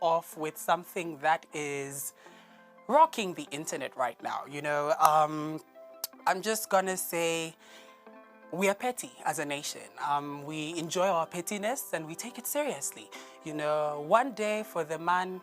off with something that is rocking the internet right now. I'm just gonna say we are petty as a nation. We enjoy our pettiness and we take it seriously. One day for the man,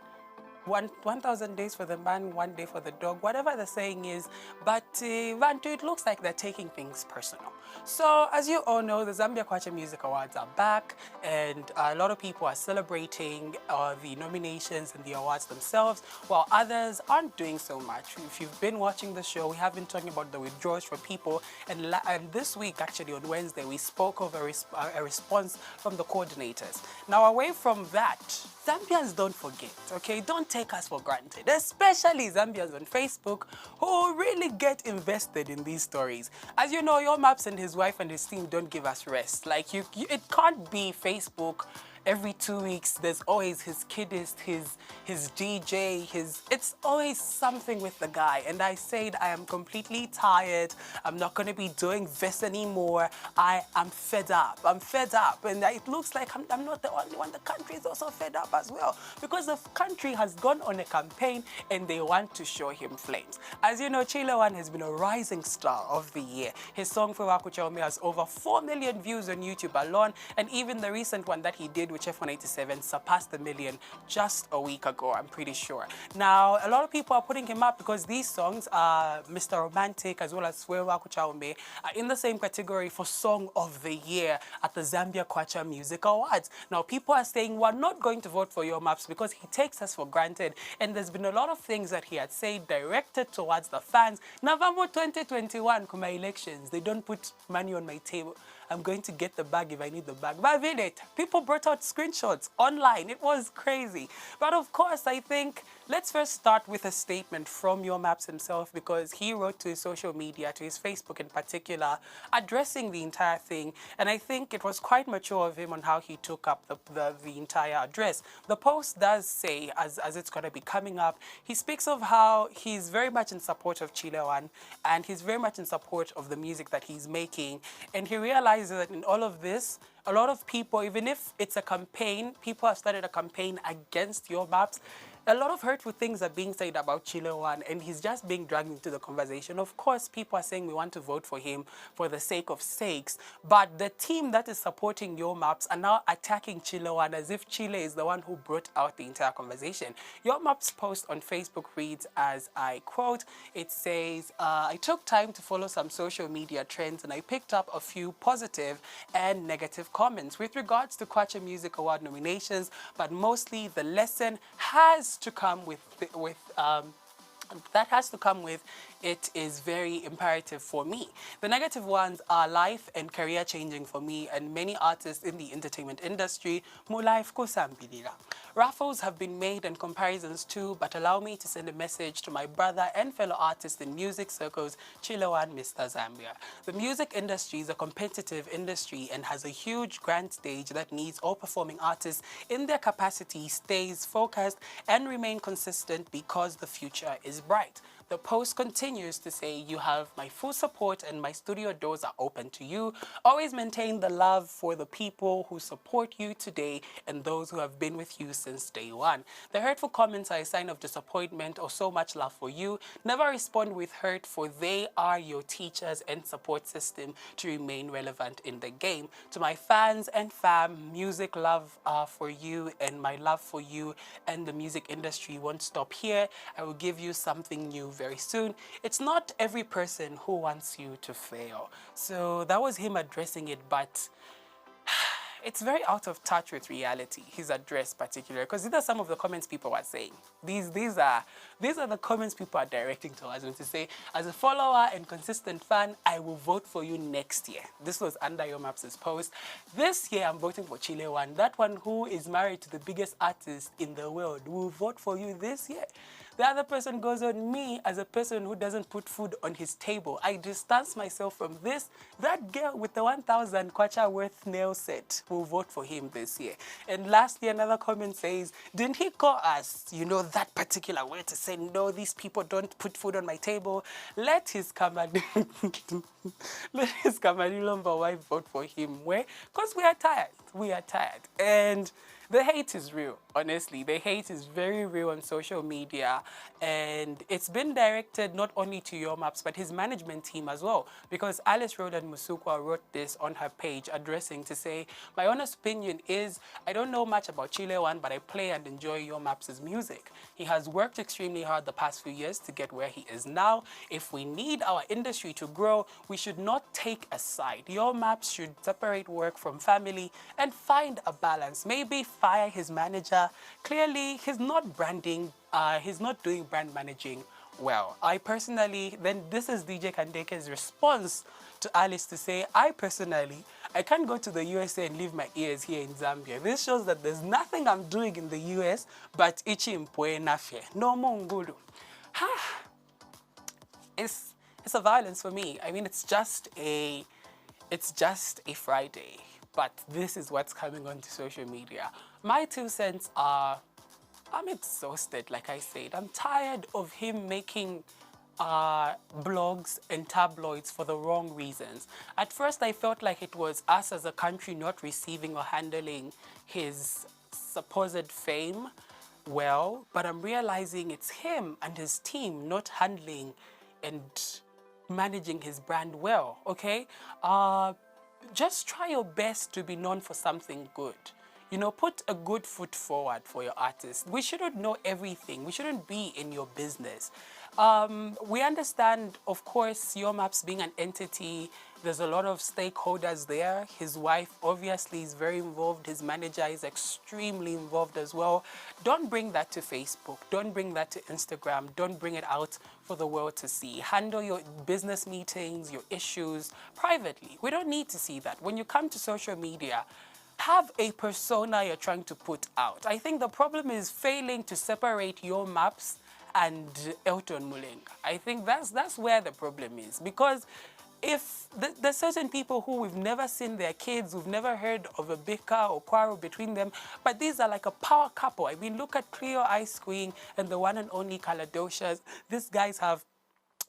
1,000 days for the man, 1 day for the dog, whatever the saying is. But Vantu, it looks like they're taking things personal. So as you all know, the Zambia Kwacha Music Awards are back, and a lot of people are celebrating the nominations and the awards themselves, while others aren't doing so much. If you've been watching the show, we have been talking about the withdrawals for people, and this week, actually on Wednesday, we spoke of a response from the coordinators. Now, away from that, Zambians don't forget, okay? Don't take us for granted, especially Zambians on Facebook who really get invested in these stories. As you know, Your Maps and his wife and his team don't give us rest. Like, it can't be Facebook every 2 weeks. There's always his kidist, his DJ, it's always something with the guy. And I said, I am completely tired. I'm not going to be doing this anymore. I am fed up. I'm fed up. And it looks like I'm not the only one. The country is also fed up as well, because the country has gone on a campaign and they want to show him flames. As you know, Chile has been a rising star of the year. His song for Kwacha has over 4 million views on YouTube alone, and even the recent one that he did with F187 surpassed the million just a week ago, I'm pretty sure. Now, a lot of people are putting him up because these songs, Mr. Romantic as well as Wewa Kuchaume, are in the same category for Song of the Year at the Zambia Kwacha Music Awards. Now, people are saying we're not going to vote for Your Maps because he takes us for granted, and there's been a lot of things that he had said directed towards the fans. November 2021, Kuma elections, they don't put money on my table. I'm going to get the bag if I need the bag. But in it, people brought out screenshots online. It was crazy. But of course, I think let's first start with a statement from Your Maps himself, because he wrote to his social media, to his Facebook in particular, addressing the entire thing. And I think it was quite mature of him on how he took up the entire address. The post does say, as it's going to be coming up, he speaks of how he's very much in support of Chile and he's very much in support of the music that he's making. And he realizes that in all of this, a lot of people, even if it's a campaign, people have started a campaign against Your Maps. A lot of hurtful things are being said about Chile and he's just being dragged into the conversation. Of course, people are saying we want to vote for him for the sake of sakes, but the team that is supporting Your Maps are now attacking Chile as if Chile is the one who brought out the entire conversation. Your Maps post on Facebook reads, as I quote, it says, I took time to follow some social media trends and I picked up a few positive and negative comments with regards to Kwacha Music Award nominations, but mostly the lesson has to come with it is very imperative for me. The negative ones are life and career changing for me and many artists in the entertainment industry. Mu life kusambilira. Raffles have been made and comparisons too, but allow me to send a message to my brother and fellow artists in music circles, Chilewan Mr. Zambia. The music industry is a competitive industry and has a huge grand stage that needs all performing artists in their capacity stays focused and remain consistent because the future is bright. The post continues to say, you have my full support and my studio doors are open to you. Always maintain the love for the people who support you today and those who have been with you since day one. The hurtful comments are a sign of disappointment or so much love for you. Never respond with hurt, for they are your teachers and support system to remain relevant in the game. To my fans and fam, music love for you and my love for you and the music industry won't stop here. I will give you something new very soon. It's not every person who wants you to fail. So that was him addressing it, but it's very out of touch with reality, his address particularly, because these are some of the comments people are saying. These are the comments people are directing towards him to say, as a follower and consistent fan, I will vote for you next year. This was under Your Maps' post. This year, I'm voting for Chile that one who is married to the biggest artist in the world will vote for you this year. The other person goes on, me as a person who doesn't put food on his table. I distance myself from this. That girl with the 1,000 kwacha worth nail set will vote for him this year. And lastly, another comment says, didn't he call us, that particular way to say, no, these people don't put food on my table? Let his Kamadilomba wife vote for him. Where? Because we are tired. We are tired. And the hate is real, honestly. The hate is very real on social media, and it's been directed not only to Yo Maps, but his management team as well, because Alice Rodan Musukwa wrote this on her page addressing to say, my honest opinion is, I don't know much about Chile One, but I play and enjoy Yo Maps' music. He has worked extremely hard the past few years to get where he is now. If we need our industry to grow, we should not take a side. Yo Maps should separate work from family and find a balance. Maybe fire his manager. Clearly, he's not branding, he's not doing brand managing well. I personally, then this is DJ Kandeke's response to Alice to say, I can't go to the USA and leave my ears here in Zambia. This shows that there's nothing I'm doing in the US but ichi mpwe nafe. No mongulu. It's a violence for me. I mean, it's just a Friday, but this is what's coming onto social media. My 2 cents are, I'm exhausted, like I said. I'm tired of him making blogs and tabloids for the wrong reasons. At first, I felt like it was us as a country not receiving or handling his supposed fame well, but I'm realizing it's him and his team not handling and managing his brand well, okay? Just try your best to be known for something good. You know, put a good foot forward for your artist. We shouldn't know everything. We shouldn't be in your business. We understand, of course, Yo Maps being an entity, there's a lot of stakeholders there. His wife obviously is very involved. His manager is extremely involved as well. Don't bring that to Facebook. Don't bring that to Instagram. Don't bring it out for the world to see. Handle your business meetings, your issues privately. We don't need to see that. When you come to social media, have a persona you're trying to put out. I think the problem is failing to separate Yo Maps and Elton Mulenga. I think that's where the problem is, because if there's certain people who we've never seen their kids, we've never heard of a bicker or quarrel between them, but these are like a power couple. I mean, look at Cleo Ice Queen and the one and only Kaladocious. These guys have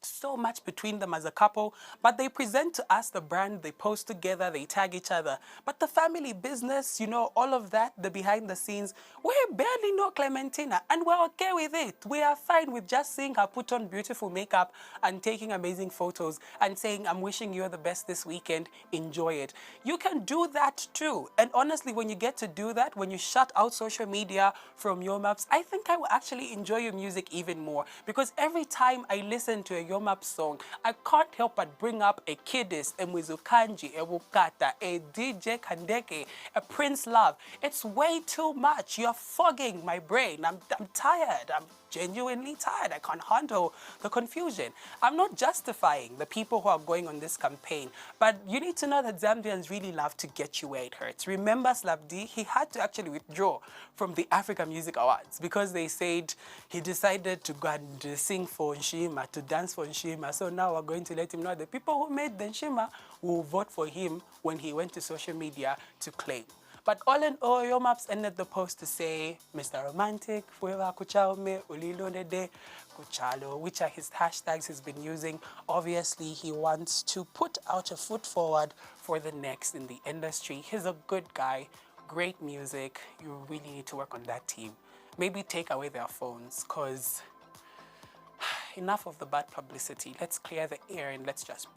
so much between them as a couple, but they present to us the brand, they post together, they tag each other. But the family business, you know, all of that, the behind the scenes, we barely know Clementina, and we're okay with it. We are fine with just seeing her put on beautiful makeup and taking amazing photos and saying, I'm wishing you the best this weekend, enjoy it. You can do that too. And honestly, when you get to do that, when you shut out social media from Yo Maps, I think I will actually enjoy your music even more, because every time I listen to a Yo Maps song, I can't help but bring up a Kidis, a Mwizukanji, a Wukata, a DJ Kandeke, a Prince Love. It's way too much. You're fogging my brain. I'm tired. I'm genuinely tired. I can't handle the confusion. I'm not justifying the people who are going on this campaign, but you need to know that Zambians really love to get you where it hurts. Remember Slabdi? He had to actually withdraw from the Africa Music Awards because they said he decided to go and sing for Nshima, to dance for Nshima. So now we're going to let him know the people who made the Nshima will vote for him when he went to social media to claim. But all in all, Yo Maps ended the post to say, Mr. Romantic, Fueva Kuchaume, Ulilonede, Kuchalo, which are his hashtags he's been using. Obviously, he wants to put out a foot forward for the next in the industry. He's a good guy, great music. You really need to work on that team. Maybe take away their phones, because enough of the bad publicity. Let's clear the air and let's just